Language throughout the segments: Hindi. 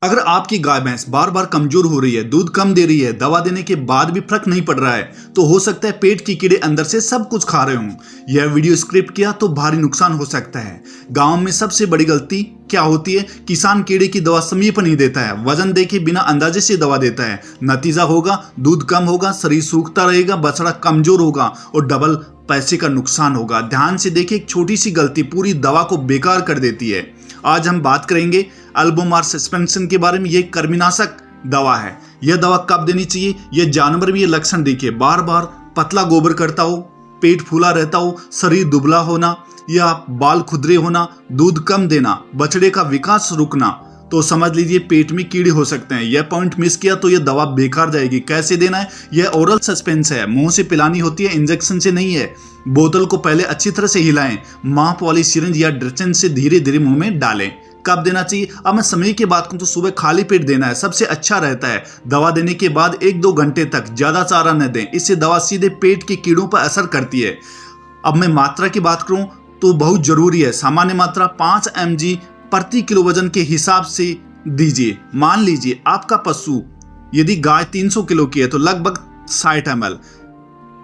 अगर आपकी गाय भैंस बार बार कमजोर हो रही है, दूध कम दे रही है, दवा देने के बाद भी फर्क नहीं पड़ रहा है, तो हो सकता है पेट की कीड़े अंदर से सब कुछ खा रहे हों। यह वीडियो स्क्रिप्ट किया तो भारी नुकसान हो सकता है। गांव में सबसे बड़ी गलती क्या होती है? किसान कीड़े की दवा समय पर नहीं देता है, वजन देके बिना अंदाजे से दवा देता है। नतीजा होगा दूध कम होगा, शरीर सूखता रहेगा, बछड़ा कमजोर होगा और डबल पैसे का नुकसान होगा। ध्यान से देखिए, एक छोटी सी गलती पूरी दवा को बेकार कर देती है। आज हम बात करेंगे अल्बोमार सस्पेंशन के बारे में। ये कृमिनाशक दवा है। यह दवा कब देनी चाहिए? यह जानवर में ये लक्षण देखिए, बार बार पतला गोबर करता हो, पेट फूला रहता हो, शरीर दुबला होना या बाल खुदरे होना, दूध कम देना, बछड़े का विकास रुकना, तो समझ लीजिए पेट में कीड़े हो सकते हैं। यह पॉइंट मिस किया तो यह दवा बेकार जाएगी। कैसे देना है? यह ओरल सस्पेंस है, मुंह से पिलानी होती है, इंजेक्शन से नहीं है। बोतल को पहले अच्छी तरह से हिलाएं, माप वाली सिरिंज या ड्रिचन से धीरे धीरे मुंह में डालें। कब देना चाहिए? अब मैं समय की बात करूं तो सुबह खाली पेट देना है, सबसे अच्छा रहता है। दवा देने के बाद 1-2 घंटे तक ज्यादा चारा न दें, इससे दवा सीधे पेट के कीड़ों पर असर करती है। अब मैं मात्रा की बात करूं तो बहुत जरूरी है। सामान्य मात्रा 5 mg प्रति किलो वजन के हिसाब से दीजिए। मान लीजिए आपका पशु, यदि गाय 300 किलो की है तो लगभग 60 ml,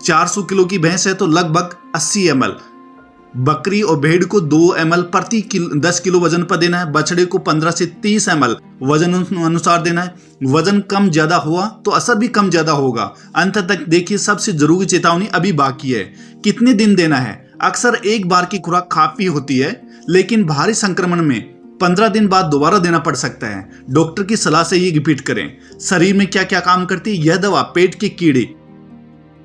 400 किलो की भैंस है तो लगभग 80 ml, बकरी और भेड़ को 2 ml प्रति 10 किलो वजन पर देना है, बछड़े को 15 से 30 ml वजन अनुसार देना है। वजन कम ज्यादा हुआ तो असर भी कम ज्यादा होगा। अंत तक देखिए, सबसे जरूरी चेतावनी अभी बाकी है। कितने दिन देना है? अक्सर एक बार की खुराक काफी होती है, लेकिन भारी संक्रमण में 15 दिन बाद दोबारा देना पड़ सकता है। डॉक्टर की सलाह से ही रिपीट करें। शरीर में क्या क्या काम करती है यह दवा? पेट के कीड़े,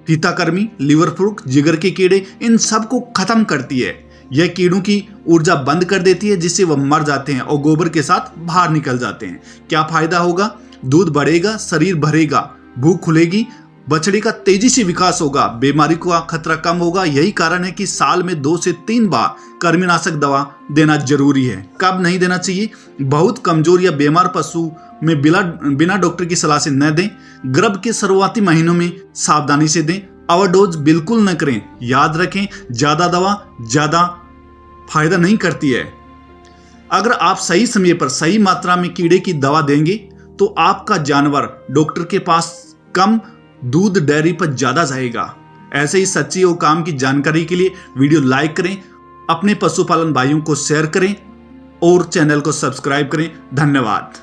फीताकृमि, लिवर फ्रूट, जिगर के कीड़े, इन सब को खत्म करती है। यह कीड़ों की ऊर्जा बंद कर देती है, जिससे वह मर जाते हैं और गोबर के साथ बाहर निकल जाते हैं। क्या फायदा होगा? दूध बढ़ेगा, शरीर भरेगा, भूख खुलेगी, बछड़े का तेजी से विकास होगा, बीमारी का खतरा कम होगा। यही कारण है कि साल में 2 से 3 बार कृमिनाशक दवा देना जरूरी है। कब नहीं देना चाहिए? बहुत कमजोर या बीमार पशु में बिना डॉक्टर की सलाह से न दें। गर्भ के शुरुआती महीनों में सावधानी से दें। ओवरडोज बिल्कुल न करें। याद रखें, ज्यादा दवा ज्यादा फायदा नहीं करती है। अगर आप सही समय पर सही मात्रा में कीड़े की दवा देंगे तो आपका जानवर डॉक्टर के पास कम, दूध डेयरी पर ज्यादा जाएगा। ऐसे ही सच्ची और काम की जानकारी के लिए वीडियो लाइक करें, अपने पशुपालन भाइयों को शेयर करें और चैनल को सब्सक्राइब करें। धन्यवाद।